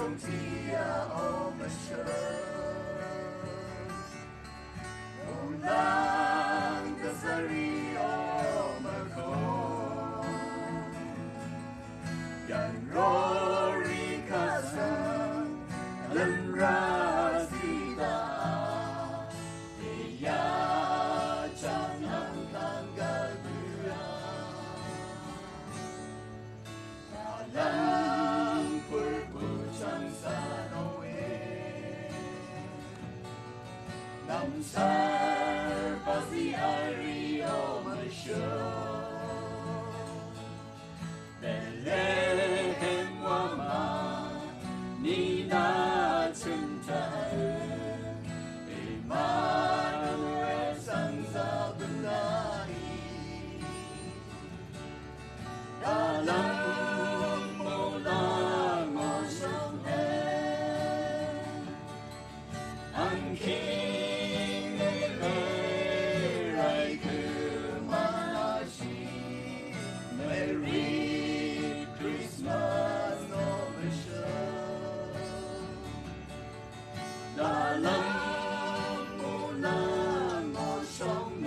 from Tia Ulang Kasari Yan Rory Kasan Lan Rasita Iya Jangan tanggal dua Dalam perbucan sanoe Namsar pasti hari Malaysia Bethlehem wama Nina cinta Emmanuel sang sebenari Dalam mulang mosong Ang king nilai kemanasi Merry Christmas no Dalam mulang mosong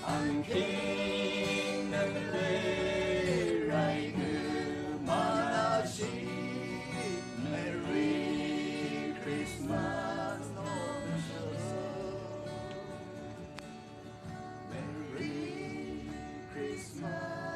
Ang king nilai kemanasi Merry Christmas no Merry Christmas